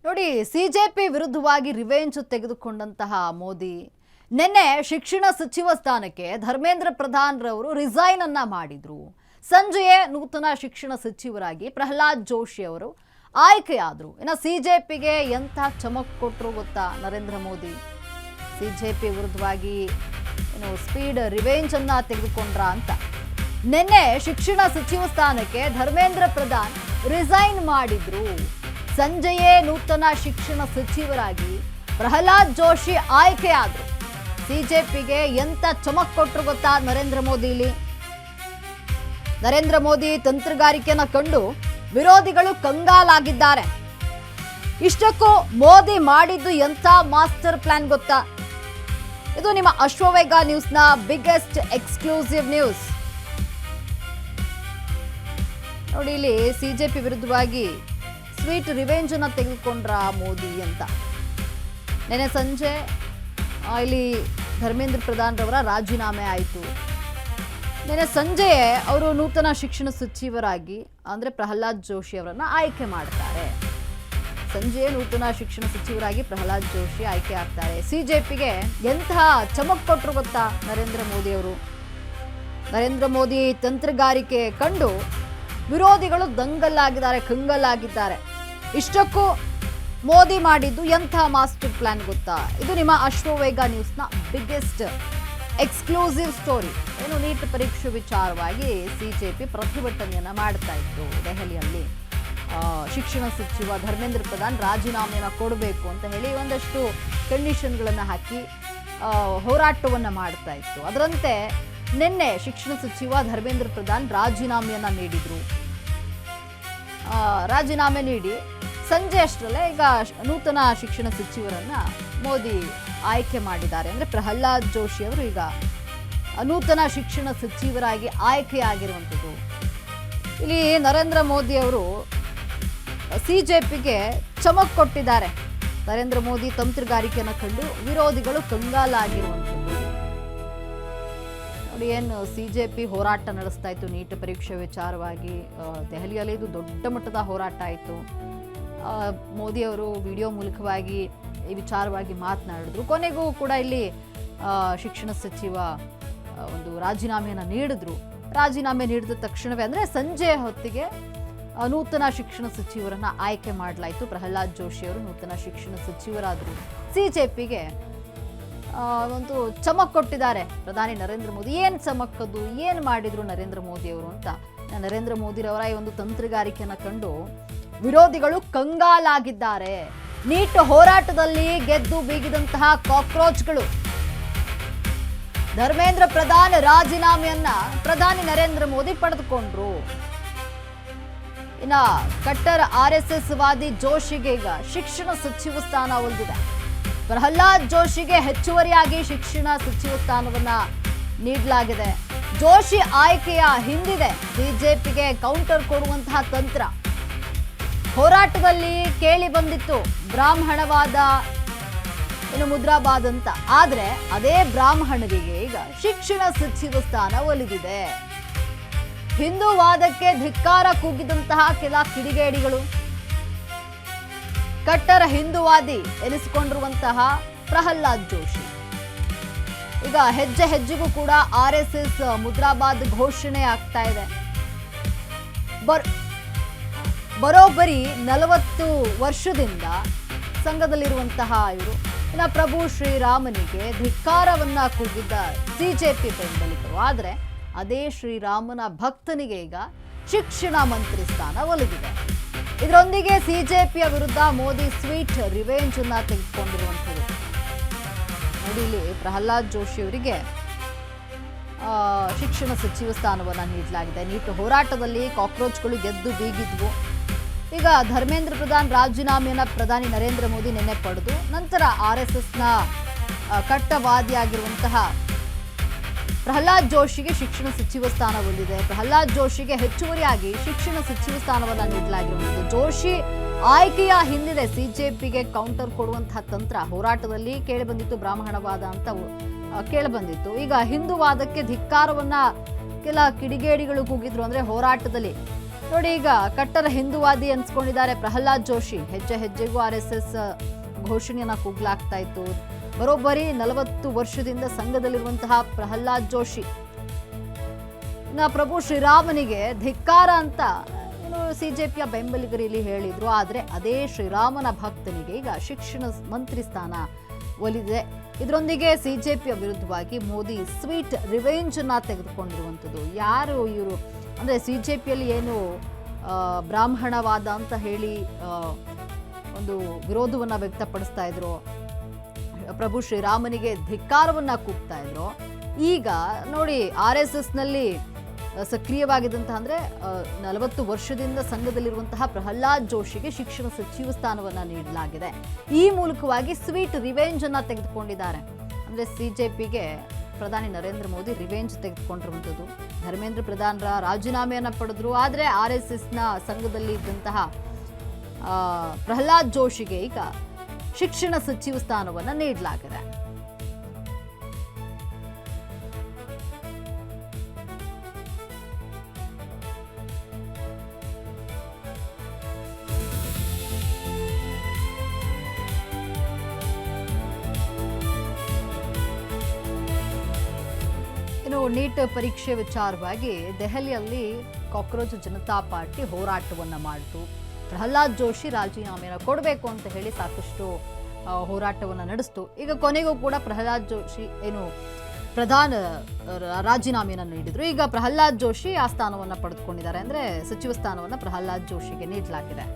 ನೋಡಿ, ಸಿಜೆಪಿ ವಿರುದ್ಧವಾಗಿ ರಿವೆಂಜ್ ತೆಗೆದುಕೊಂಡಂತಹ ಮೋದಿ ನಿನ್ನೆ ಶಿಕ್ಷಣ ಸಚಿವ ಸ್ಥಾನಕ್ಕೆ ಧರ್ಮೇಂದ್ರ ಪ್ರಧಾನ್ ರವರು ರಿಸೈನ್ ಅನ್ನ ಮಾಡಿದ್ರು. ಸಂಜೆಯೇ ನೂತನ ಶಿಕ್ಷಣ ಸಚಿವರಾಗಿ ಪ್ರಹ್ಲಾದ್ ಜೋಶಿ ಅವರು ಆಯ್ಕೆಯಾದರು. ಇನ್ನು ಸಿಜೆಪಿಗೆ ಎಂಥ ಚಮಕ್ ಕೊಟ್ಟರು ಗೊತ್ತಾ ನರೇಂದ್ರ ಮೋದಿ. ಸಿಜೆಪಿ ವಿರುದ್ಧವಾಗಿ ಸ್ಪೀಡ್ ರಿವೆಂಜ್ ಅನ್ನ ತೆಗೆದುಕೊಂಡ್ರ ಅಂತ ನಿನ್ನೆ ಶಿಕ್ಷಣ ಸಚಿವ ಸ್ಥಾನಕ್ಕೆ ಧರ್ಮೇಂದ್ರ ಪ್ರಧಾನ್ ರಿಸೈನ್ ಮಾಡಿದ್ರು. ಸಂಜೆಯೇ ನೂತನ ಶಿಕ್ಷಣ ಸಚಿವರಾಗಿ ಪ್ರಹ್ಲಾದ್ ಜೋಶಿ ಆಯ್ಕೆಯಾದರು. ಸಿಜೆಪಿಗೆ ಎಂತ ಚಮಕ್ ಕೊಟ್ಟರು ಗೊತ್ತಾ ನರೇಂದ್ರ ಮೋದಿಲಿ. ನರೇಂದ್ರ ಮೋದಿ ತಂತ್ರಗಾರಿಕೆಯನ್ನು ಕಂಡು ವಿರೋಧಿಗಳು ಕಂಗಾಲಾಗಿದ್ದಾರೆ. ಇಷ್ಟಕ್ಕೂ ಮೋದಿ ಮಾಡಿದ್ದು ಎಂಥ ಮಾಸ್ಟರ್ ಪ್ಲಾನ್ ಗೊತ್ತಾ? ಇದು ನಿಮ್ಮ ಅಶ್ವವೇಗ ನ್ಯೂಸ್ನ ಬಿಗ್ಗೆಸ್ಟ್ ಎಕ್ಸ್ಕ್ಲೂಸಿವ್ ನ್ಯೂಸ್. ನೋಡಿ, ಇಲ್ಲಿ ಸಿಜೆಪಿ ವಿರುದ್ಧವಾಗಿ ಸ್ವೀಟ್ ರಿವೆಂಜ್ ಅನ್ನ ತೆಗೆದುಕೊಂಡ್ರ ಮೋದಿ ಅಂತ. ನೆನೆ ಸಂಜೆ ಇಲ್ಲಿ ಧರ್ಮೇಂದ್ರ ಪ್ರಧಾನ್ ರವರ ರಾಜೀನಾಮೆ ಆಯಿತು. ನೆನೆ ಸಂಜೆಯೇ ಅವರು ನೂತನ ಶಿಕ್ಷಣ ಸಚಿವರಾಗಿ ಅಂದರೆ ಪ್ರಹ್ಲಾದ್ ಜೋಶಿ ಅವರನ್ನು ಆಯ್ಕೆ ಮಾಡ್ತಾರೆ. ಸಂಜೆ ನೂತನ ಶಿಕ್ಷಣ ಸಚಿವರಾಗಿ ಪ್ರಹ್ಲಾದ್ ಜೋಶಿ ಆಯ್ಕೆ ಆಗ್ತಾರೆ. ಸಿಜೆಪಿಗೆ ಎಂತಹ ಚಮಕ್ ಕೊಟ್ಟರು ಗೊತ್ತಾ ನರೇಂದ್ರ ಮೋದಿ ಅವರು. ನರೇಂದ್ರ ಮೋದಿ ತಂತ್ರಗಾರಿಕೆ ಕಂಡು ವಿರೋಧಿಗಳು ದಂಗಲ್ಲಾಗಿದ್ದಾರೆ, ಕಂಗಲ್ಲಾಗಿದ್ದಾರೆ. ಇಷ್ಟಕ್ಕೂ ಮೋದಿ ಮಾಡಿದ್ದು ಎಂಥ ಮಾಸ್ಟರ್ ಪ್ಲಾನ್ ಗೊತ್ತಾ? ಇದು ನಿಮ್ಮ ಅಶ್ವವೇಗ ನ್ಯೂಸ್ನ ಬಿಗ್ಗೆಸ್ಟ್ ಎಕ್ಸ್ಕ್ಲೂಸಿವ್ ಸ್ಟೋರಿ. ಏನು ನೀಟ್ ಪರೀಕ್ಷೆ ವಿಚಾರವಾಗಿ ಸಿಜೆಪಿ ಪ್ರತಿಭಟನೆಯನ್ನ ಮಾಡ್ತಾ ಇತ್ತು ದೆಹಲಿಯಲ್ಲಿ. ಶಿಕ್ಷಣ ಸಚಿವ ಧರ್ಮೇಂದ್ರ ಪ್ರಧಾನ್ ರಾಜೀನಾಮೆಯನ್ನು ಕೊಡಬೇಕು ಅಂತ ಹೇಳಿ ಒಂದಷ್ಟು ಕಂಡೀಷನ್ಗಳನ್ನು ಹಾಕಿ ಹೋರಾಟವನ್ನು ಮಾಡ್ತಾ ಇತ್ತು. ಅದರಂತೆ ನಿನ್ನೆ ಶಿಕ್ಷಣ ಸಚಿವ ಧರ್ಮೇಂದ್ರ ಪ್ರಧಾನ್ ರಾಜೀನಾಮೆಯನ್ನು ನೀಡಿದ್ರು. ರಾಜೀನಾಮೆ ನೀಡಿ ಸಂಜೆ ಅಷ್ಟರಲ್ಲೇ ಈಗ ನೂತನ ಶಿಕ್ಷಣ ಸಚಿವರನ್ನ ಮೋದಿ ಆಯ್ಕೆ ಮಾಡಿದ್ದಾರೆ. ಅಂದರೆ ಪ್ರಹ್ಲಾದ್ ಜೋಶಿ ಅವರು ಈಗ ನೂತನ ಶಿಕ್ಷಣ ಸಚಿವರಾಗಿ ಆಯ್ಕೆಯಾಗಿರುವಂಥದ್ದು. ಇಲ್ಲಿ ನರೇಂದ್ರ ಮೋದಿ ಅವರು ಸಿಜೆಪಿಗೆ ಚಮಕ್ ಕೊಟ್ಟಿದ್ದಾರೆ. ನರೇಂದ್ರ ಮೋದಿ ತಂತ್ರಗಾರಿಕೆಯನ್ನು ಕಂಡು ವಿರೋಧಿಗಳು ಕಂಗಾಲಾಗಿರುವಂಥದ್ದು. ನೋಡಿ, ಏನು ಸಿಜೆಪಿ ಹೋರಾಟ ನಡೆಸ್ತಾ ಇತ್ತು ನೀಟ್ ಪರೀಕ್ಷೆ ವಿಚಾರವಾಗಿ. ದೆಹಲಿಯಲ್ಲಿ ಇದು ದೊಡ್ಡ ಮಟ್ಟದ ಹೋರಾಟ ಆಯಿತು. ಮೋದಿ ಅವರು ವಿಡಿಯೋ ಮೂಲಕವಾಗಿ ಈ ವಿಚಾರವಾಗಿ ಮಾತನಾಡಿದ್ರು. ಕೊನೆಗೂ ಕೂಡ ಇಲ್ಲಿ ಶಿಕ್ಷಣ ಸಚಿವ ಒಂದು ರಾಜೀನಾಮೆಯನ್ನು ನೀಡಿದ್ರು. ರಾಜೀನಾಮೆ ನೀಡಿದ ತಕ್ಷಣವೇ ಅಂದರೆ ಸಂಜೆ ಹೊತ್ತಿಗೆ ನೂತನ ಶಿಕ್ಷಣ ಸಚಿವರನ್ನ ಆಯ್ಕೆ ಮಾಡಲಾಯಿತು. ಪ್ರಹ್ಲಾದ್ ಜೋಶಿ ಅವರು ನೂತನ ಶಿಕ್ಷಣ ಸಚಿವರಾದರು. ಸಿಜೆಪಿಗೆ ಒಂದು ಚಮಕ್ ಕೊಟ್ಟಿದ್ದಾರೆ ಪ್ರಧಾನಿ ನರೇಂದ್ರ ಮೋದಿ. ಏನು ಚಮಕ್ಕದು, ಏನು ಮಾಡಿದ್ರು ನರೇಂದ್ರ ಮೋದಿ ಅವರು ಅಂತ. ನರೇಂದ್ರ ಮೋದಿರವರ ಈ ಒಂದು ತಂತ್ರಗಾರಿಕೆಯನ್ನು ಕಂಡು ವಿರೋಧಿಗಳು ಕಂಗಾಲಾಗಿದ್ದಾರೆ. ನೀಟ್ ಹೋರಾಟದಲ್ಲಿ ಗೆದ್ದು ಬೀಗಿದಂತಹ ಕಾಕ್ರೋಚ್ಗಳು. ಧರ್ಮೇಂದ್ರ ಪ್ರಧಾನ್ ರಾಜೀನಾಮೆಯನ್ನ ಪ್ರಧಾನಿ ನರೇಂದ್ರ ಮೋದಿ ಪಡೆದುಕೊಂಡ್ರು. ಇನ್ನ ಕಟ್ಟರ್ RSS ವಾದಿ ಜೋಶಿಗೆ ಈಗ ಶಿಕ್ಷಣ ಸಚಿವ ಸ್ಥಾನ ಒಲಿದಿದೆ. ಪ್ರಹ್ಲಾದ್ ಜೋಶಿಗೆ ಹೆಚ್ಚುವರಿಯಾಗಿ ಶಿಕ್ಷಣ ಸಚಿವ ಸ್ಥಾನವನ್ನ ನೀಡಲಾಗಿದೆ. ಜೋಶಿ ಆಯ್ಕೆಯ ಹಿಂದಿದೆ ಬಿಜೆಪಿಗೆ ಕೌಂಟರ್ ಕೊಡುವಂತಹ ತಂತ್ರ. ಹೋರಾಟದಲ್ಲಿ ಕೇಳಿ ಬಂದಿತ್ತು ಬ್ರಾಹ್ಮಣವಾದ, ಮುದ್ರಾಬಾದ್ ಅಂತ. ಆದ್ರೆ ಅದೇ ಬ್ರಾಹ್ಮಣರಿಗೆ ಈಗ ಶಿಕ್ಷಣ ಸಚಿವ ಸ್ಥಾನ ಒಲಿದಿದೆ. ಹಿಂದೂವಾದಕ್ಕೆ ಧಿಕ್ಕಾರ ಕೂಗಿದಂತಹ ಕೆಲ ಕಿಡಿಗೇಡಿಗಳು, ಕಟ್ಟರ ಹಿಂದೂವಾದಿ ಎನಿಸಿಕೊಂಡಿರುವಂತಹ ಪ್ರಹ್ಲಾದ್ ಜೋಶಿ ಈಗ ಹೆಜ್ಜೆ ಹೆಜ್ಜೆಗೂ ಕೂಡ RSS ಮುದ್ರಾಬಾದ್ ಘೋಷಣೆ ಆಗ್ತಾ ಇದೆ. ಬರೋಬ್ಬರಿ 40 ವರ್ಷದಿಂದ ಸಂಘದಲ್ಲಿರುವಂತಹ ಇವರು ಇನ್ನು ಪ್ರಭು ಶ್ರೀರಾಮನಿಗೆ ಧಿಕ್ಕಾರವನ್ನ ಕೂಗಿದ್ದ ಸಿಜೆಪಿ ಬೆಂಬಲಿಗರು. ಆದರೆ ಅದೇ ಶ್ರೀರಾಮನ ಭಕ್ತನಿಗೆ ಈಗ ಶಿಕ್ಷಣ ಮಂತ್ರಿ ಸ್ಥಾನ ಒಲಿದಿದೆ. ಇದರೊಂದಿಗೆ ಸಿಜೆಪಿಯ ವಿರುದ್ಧ ಮೋದಿ ಸ್ವೀಟ್ ರಿವೆಂಜ್ ಅನ್ನ ತೆಗೆದುಕೊಂಡಿರುವಂಥದ್ದು. ನೋಡಿ, ಇಲ್ಲಿ ಪ್ರಹ್ಲಾದ್ ಜೋಶಿ ಅವರಿಗೆ ಶಿಕ್ಷಣ ಸಚಿವ ಸ್ಥಾನವನ್ನ ನೀಡಲಾಗಿದೆ. ನೀಟ್ ಹೋರಾಟದಲ್ಲಿ ಕಾಕ್ರೋಚ್ಗಳು ಗೆದ್ದು ಬೀಗಿದ್ವು. ಈಗ ಧರ್ಮೇಂದ್ರ ಪ್ರಧಾನ್ ರಾಜೀನಾಮೆಯನ್ನ ಪ್ರಧಾನಿ ನರೇಂದ್ರ ಮೋದಿ ನಿನ್ನೆ ಪಡೆದು ನಂತರ RSSನ ಕಟ್ಟವಾದಿಯಾಗಿರುವಂತಹ ಪ್ರಹ್ಲಾದ್ ಜೋಶಿಗೆ ಶಿಕ್ಷಣ ಸಚಿವ ಸ್ಥಾನ ಹೊಂದಿದೆ. ಪ್ರಹ್ಲಾದ್ ಜೋಶಿಗೆ ಹೆಚ್ಚುವರಿಯಾಗಿ ಶಿಕ್ಷಣ ಸಚಿವ ಸ್ಥಾನವನ್ನ ನೀಡಲಾಗಿರುವಂಥದ್ದು. ಜೋಶಿ ಆಯ್ಕೆಯ ಹಿಂದಿದೆ ಸಿಜೆಪಿಗೆ ಕೌಂಟರ್ ಕೊಡುವಂತಹ ತಂತ್ರ. ಹೋರಾಟದಲ್ಲಿ ಕೇಳಿಬಂದಿತ್ತು ಬ್ರಾಹ್ಮಣವಾದ ಅಂತ ಕೇಳಿಬಂದಿತ್ತು. ಈಗ ಹಿಂದೂವಾದಕ್ಕೆ ಧಿಕ್ಕಾರವನ್ನ ಕೆಲ ಕಿಡಿಗೇಡಿಗಳು ಕೂಗಿದ್ರು. ಅಂದ್ರೆ ಹೋರಾಟದಲ್ಲಿ ನೋಡಿ, ಈಗ ಕಟ್ಟರ ಹಿಂದೂವಾದಿ ಅನ್ಸ್ಕೊಂಡಿದ್ದಾರೆ ಪ್ರಹ್ಲಾದ್ ಜೋಶಿ. ಹೆಜ್ಜೆ ಹೆಜ್ಜೆಗೂ RSS ಘೋಷಣೆಯನ್ನ ಕೂಗ್ಲಾಗ್ತಾ ಇತ್ತು. ಬರೋಬ್ಬರಿ 40 ವರ್ಷದಿಂದ ಸಂಘದಲ್ಲಿರುವಂತಹ ಪ್ರಹ್ಲಾದ್ ಜೋಶಿ ಪ್ರಭು ಶ್ರೀರಾಮನಿಗೆ ಧಿಕ್ಕಾರ ಅಂತ ಸಿಜೆಪಿಯ ಬೆಂಬಲಿಗರು ಇಲ್ಲಿ ಹೇಳಿದ್ರು. ಆದ್ರೆ ಅದೇ ಶ್ರೀರಾಮನ ಭಕ್ತನಿಗೆ ಈಗ ಶಿಕ್ಷಣ ಮಂತ್ರಿ ಸ್ಥಾನ ಒಲಿದಿದೆ. ಇದರೊಂದಿಗೆ ಸಿಜೆಪಿಯ ವಿರುದ್ಧವಾಗಿ ಮೋದಿ ಸ್ವೀಟ್ ರಿವೆಂಜ್ ಅನ್ನ ತೆಗೆದುಕೊಂಡಿರುವಂಥದ್ದು. ಯಾರು ಇವರು ಅಂದ್ರೆ ಸಿಜೆಪಿಯಲ್ಲಿ ಏನು ಬ್ರಾಹ್ಮಣವಾದ ಅಂತ ಹೇಳಿ ಒಂದು ವಿರೋಧವನ್ನ ವ್ಯಕ್ತಪಡಿಸ್ತಾ ಇದ್ರು, ಪ್ರಭು ಶ್ರೀರಾಮನಿಗೆ ಧಿಕ್ಕಾರವನ್ನ ಕೂಗ್ತಾ ಇದ್ರು. ಈಗ ನೋಡಿ, RSS ನಲ್ಲಿ ಸಕ್ರಿಯವಾಗಿದ್ದಂತಹ ಅಂದ್ರೆ 40 ವರ್ಷದಿಂದ ಸಂಘದಲ್ಲಿರುವಂತಹ ಪ್ರಹ್ಲಾದ್ ಜೋಶಿಗೆ ಶಿಕ್ಷಣ ಸಚಿವ ಸ್ಥಾನವನ್ನ ನೀಡಲಾಗಿದೆ. ಈ ಮೂಲಕವಾಗಿ ಸ್ವೀಟ್ ರಿವೆಂಜ್ ಅನ್ನ ತೆಗೆದುಕೊಂಡಿದ್ದಾರೆ. ಅಂದ್ರೆ ಸಿಜೆಪಿಗೆ ಪ್ರಧಾನಿ ನರೇಂದ್ರ ಮೋದಿ ರಿವೆಂಜ್ ತೆಗೆದುಕೊಂಡಿರುವಂಥದ್ದು. ಧರ್ಮೇಂದ್ರ ಪ್ರಧಾನರ ರಾಜೀನಾಮೆಯನ್ನ ಪಡೆದ್ರು. ಆದ್ರೆ RSSನ ಸಂಘದಲ್ಲಿ ಇದ್ದಂತಹ ಪ್ರಹ್ಲಾದ್ ಜೋಶಿಗೆ ಈಗ ಶಿಕ್ಷಣ ಸಚಿವ ಸ್ಥಾನವನ್ನ ನೀಡಲಾಗಿದೆ. ನೀಟ್ ಪರೀಕ್ಷೆ ವಿಚಾರವಾಗಿ ದೆಹಲಿಯಲ್ಲಿ ಕಾಕ್ರೋಚ್ ಜನತಾ ಪಾರ್ಟಿ ಹೋರಾಟವನ್ನ ಮಾಡಿತು. ಪ್ರಹ್ಲಾದ್ ಜೋಶಿ ರಾಜೀನಾಮೆಯನ್ನು ಕೊಡಬೇಕು ಅಂತ ಹೇಳಿ ಸಾಕಷ್ಟು ಹೋರಾಟವನ್ನ ನಡೆಸಿತು. ಈಗ ಕೊನೆಗೂ ಕೂಡ ಪ್ರಹ್ಲಾದ್ ಜೋಶಿ ರಾಜೀನಾಮೆಯನ್ನು ನೀಡಿದ್ರು. ಈಗ ಪ್ರಹ್ಲಾದ್ ಜೋಶಿ ಆ ಸ್ಥಾನವನ್ನ ಪಡೆದುಕೊಂಡಿದ್ದಾರೆ. ಅಂದ್ರೆ ಸಚಿವ ಸ್ಥಾನವನ್ನ ಪ್ರಹ್ಲಾದ್ ಜೋಶಿಗೆ ನೀಡಲಾಗಿದೆ.